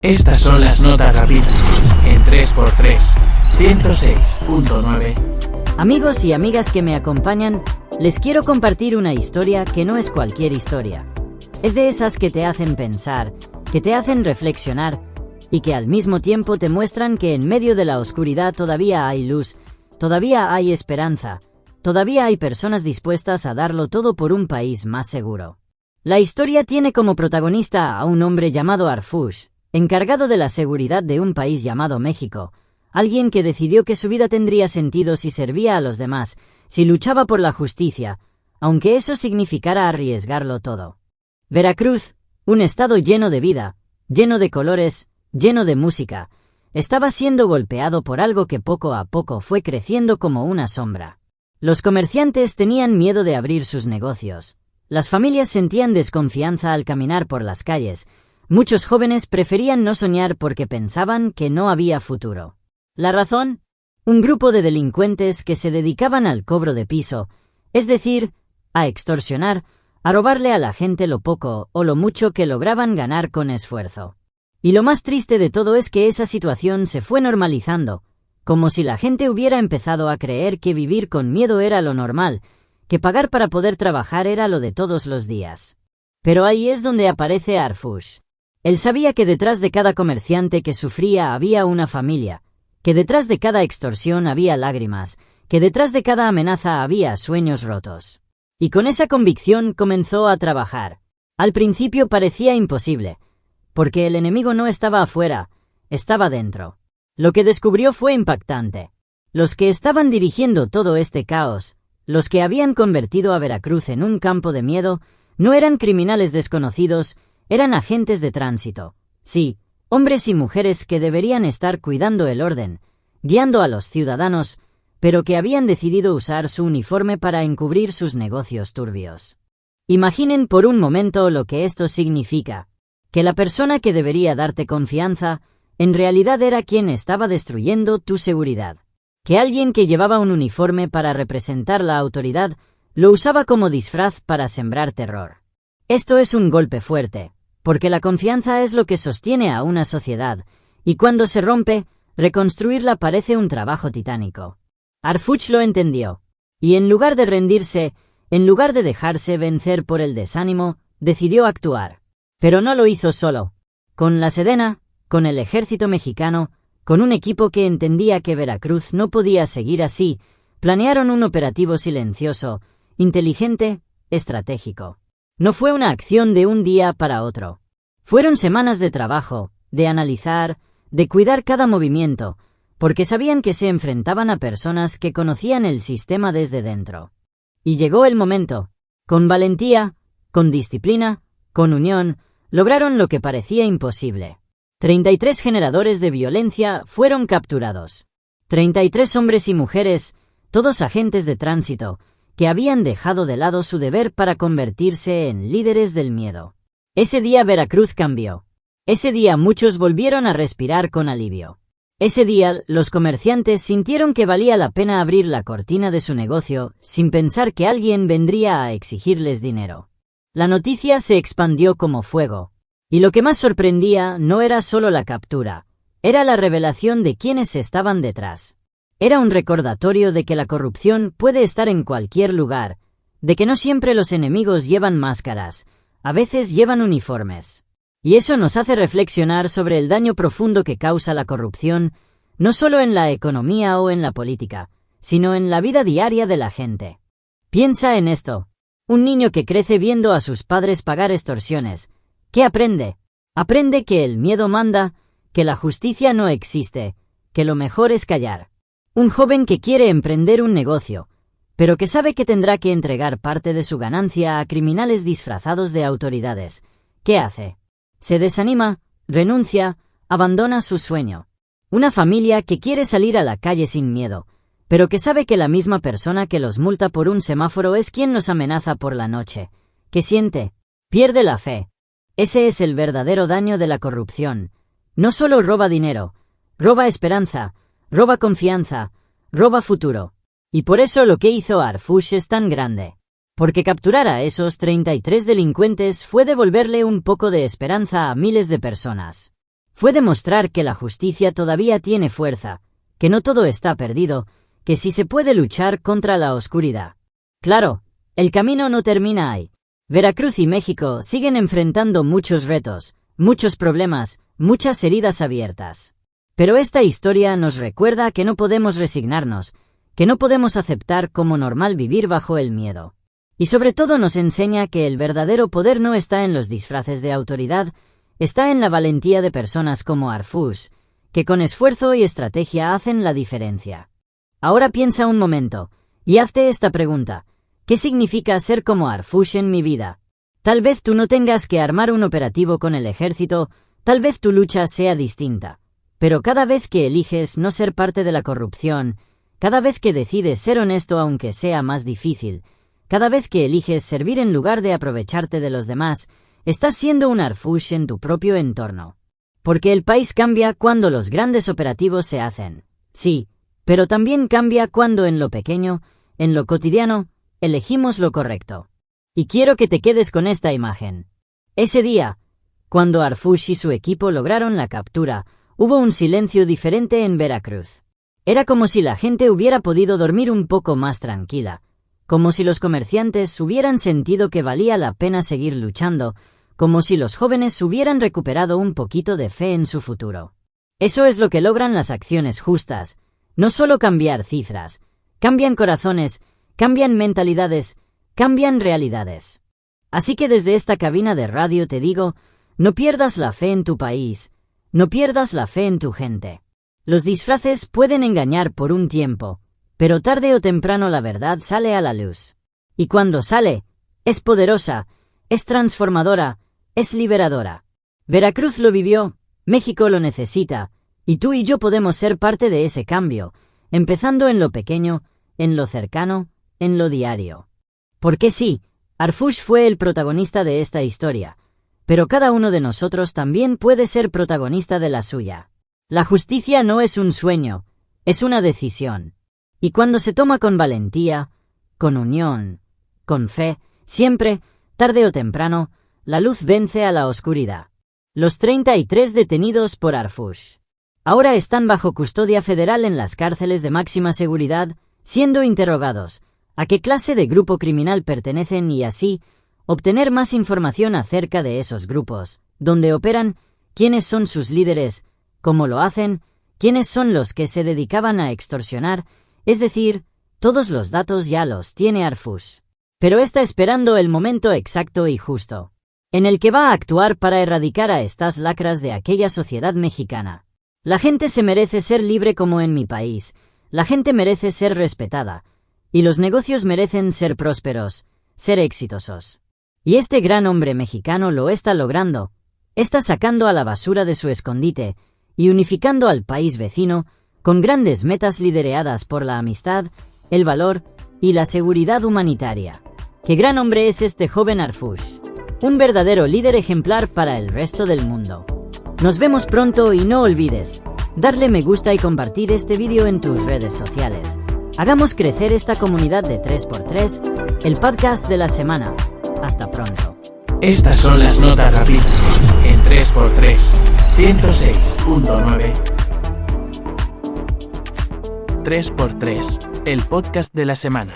Estas son las notas rápidas en 3x3, 106.9. Amigos y amigas que me acompañan, les quiero compartir una historia que no es cualquier historia. Es de esas que te hacen pensar, que te hacen reflexionar y que al mismo tiempo te muestran que en medio de la oscuridad todavía hay luz, todavía hay esperanza, todavía hay personas dispuestas a darlo todo por un país más seguro. La historia tiene como protagonista a un hombre llamado Harfush, encargado de la seguridad de un país llamado México, alguien que decidió que su vida tendría sentido si servía a los demás, si luchaba por la justicia, aunque eso significara arriesgarlo todo. Veracruz, un estado lleno de vida, lleno de colores, lleno de música, estaba siendo golpeado por algo que poco a poco fue creciendo como una sombra. Los comerciantes tenían miedo de abrir sus negocios. Las familias sentían desconfianza al caminar por las calles. Muchos jóvenes preferían no soñar porque pensaban que no había futuro. ¿La razón? Un grupo de delincuentes que se dedicaban al cobro de piso, es decir, a extorsionar, a robarle a la gente lo poco o lo mucho que lograban ganar con esfuerzo. Y lo más triste de todo es que esa situación se fue normalizando, como si la gente hubiera empezado a creer que vivir con miedo era lo normal, que pagar para poder trabajar era lo de todos los días. Pero ahí es donde aparece Harfush. Él sabía que detrás de cada comerciante que sufría había una familia, que detrás de cada extorsión había lágrimas, que detrás de cada amenaza había sueños rotos. Y con esa convicción comenzó a trabajar. Al principio parecía imposible, porque el enemigo no estaba afuera, estaba dentro. Lo que descubrió fue impactante. Los que estaban dirigiendo todo este caos, los que habían convertido a Veracruz en un campo de miedo, no eran criminales desconocidos, eran agentes de tránsito. Sí, hombres y mujeres que deberían estar cuidando el orden, guiando a los ciudadanos, pero que habían decidido usar su uniforme para encubrir sus negocios turbios. Imaginen por un momento lo que esto significa, que la persona que debería darte confianza, en realidad era quien estaba destruyendo tu seguridad. Que alguien que llevaba un uniforme para representar la autoridad, lo usaba como disfraz para sembrar terror. Esto es un golpe fuerte, porque la confianza es lo que sostiene a una sociedad, y cuando se rompe, reconstruirla parece un trabajo titánico. Harfush lo entendió, y en lugar de rendirse, en lugar de dejarse vencer por el desánimo, decidió actuar. Pero no lo hizo solo. Con la Sedena, con el ejército mexicano, con un equipo que entendía que Veracruz no podía seguir así, planearon un operativo silencioso, inteligente, estratégico. No fue una acción de un día para otro. Fueron semanas de trabajo, de analizar, de cuidar cada movimiento, porque sabían que se enfrentaban a personas que conocían el sistema desde dentro. Y llegó el momento. Con valentía, con disciplina, con unión, lograron lo que parecía imposible. 33 generadores de violencia fueron capturados. 33 hombres y mujeres, todos agentes de tránsito, que habían dejado de lado su deber para convertirse en líderes del miedo. Ese día Veracruz cambió. Ese día muchos volvieron a respirar con alivio. Ese día los comerciantes sintieron que valía la pena abrir la cortina de su negocio sin pensar que alguien vendría a exigirles dinero. La noticia se expandió como fuego. Y lo que más sorprendía no era solo la captura, era la revelación de quiénes estaban detrás. Era un recordatorio de que la corrupción puede estar en cualquier lugar, de que no siempre los enemigos llevan máscaras, a veces llevan uniformes. Y eso nos hace reflexionar sobre el daño profundo que causa la corrupción, no solo en la economía o en la política, sino en la vida diaria de la gente. Piensa en esto. Un niño que crece viendo a sus padres pagar extorsiones, ¿qué aprende? Aprende que el miedo manda, que la justicia no existe, que lo mejor es callar. Un joven que quiere emprender un negocio, pero que sabe que tendrá que entregar parte de su ganancia a criminales disfrazados de autoridades. ¿Qué hace? Se desanima, renuncia, abandona su sueño. Una familia que quiere salir a la calle sin miedo, pero que sabe que la misma persona que los multa por un semáforo es quien los amenaza por la noche. ¿Qué siente? Pierde la fe. Ese es el verdadero daño de la corrupción. No solo roba dinero, roba esperanza, roba confianza, roba futuro. Y por eso lo que hizo Harfush es tan grande. Porque capturar a esos 33 delincuentes fue devolverle un poco de esperanza a miles de personas. Fue demostrar que la justicia todavía tiene fuerza, que no todo está perdido, que sí se puede luchar contra la oscuridad. Claro, el camino no termina ahí. Veracruz y México siguen enfrentando muchos retos, muchos problemas, muchas heridas abiertas. Pero esta historia nos recuerda que no podemos resignarnos, que no podemos aceptar como normal vivir bajo el miedo. Y sobre todo nos enseña que el verdadero poder no está en los disfraces de autoridad, está en la valentía de personas como Arfush, que con esfuerzo y estrategia hacen la diferencia. Ahora piensa un momento, y hazte esta pregunta: ¿qué significa ser como Arfush en mi vida? Tal vez tú no tengas que armar un operativo con el ejército, tal vez tu lucha sea distinta. Pero cada vez que eliges no ser parte de la corrupción, cada vez que decides ser honesto aunque sea más difícil, cada vez que eliges servir en lugar de aprovecharte de los demás, estás siendo un Arfush en tu propio entorno. Porque el país cambia cuando los grandes operativos se hacen. Sí, pero también cambia cuando en lo pequeño, en lo cotidiano, elegimos lo correcto. Y quiero que te quedes con esta imagen. Ese día, cuando Arfush y su equipo lograron la captura, hubo un silencio diferente en Veracruz. Era como si la gente hubiera podido dormir un poco más tranquila, como si los comerciantes hubieran sentido que valía la pena seguir luchando, como si los jóvenes hubieran recuperado un poquito de fe en su futuro. Eso es lo que logran las acciones justas, no solo cambiar cifras, cambian corazones, cambian mentalidades, cambian realidades. Así que desde esta cabina de radio te digo, no pierdas la fe en tu país, no pierdas la fe en tu gente. Los disfraces pueden engañar por un tiempo, pero tarde o temprano la verdad sale a la luz. Y cuando sale, es poderosa, es transformadora, es liberadora. Veracruz lo vivió, México lo necesita, y tú y yo podemos ser parte de ese cambio, empezando en lo pequeño, en lo cercano, en lo diario. Porque sí, Arfush fue el protagonista de esta historia, pero cada uno de nosotros también puede ser protagonista de la suya. La justicia no es un sueño, es una decisión. Y cuando se toma con valentía, con unión, con fe, siempre, tarde o temprano, la luz vence a la oscuridad. Los 33 detenidos por Arfush ahora están bajo custodia federal en las cárceles de máxima seguridad, siendo interrogados a qué clase de grupo criminal pertenecen y así obtener más información acerca de esos grupos, dónde operan, quiénes son sus líderes, cómo lo hacen, quiénes son los que se dedicaban a extorsionar, es decir, todos los datos ya los tiene Arfush. Pero está esperando el momento exacto y justo, en el que va a actuar para erradicar a estas lacras de aquella sociedad mexicana. La gente se merece ser libre como en mi país, la gente merece ser respetada, y los negocios merecen ser prósperos, ser exitosos. Y este gran hombre mexicano lo está logrando, está sacando a la basura de su escondite y unificando al país vecino con grandes metas lideradas por la amistad, el valor y la seguridad humanitaria. ¡Qué gran hombre es este joven Arfush! Un verdadero líder ejemplar para el resto del mundo. Nos vemos pronto y no olvides darle me gusta y compartir este vídeo en tus redes sociales. Hagamos crecer esta comunidad de 3x3, el podcast de la semana. Hasta pronto. Estas son las notas rápidas en 3x3, 106.9. 3x3, el podcast de la semana.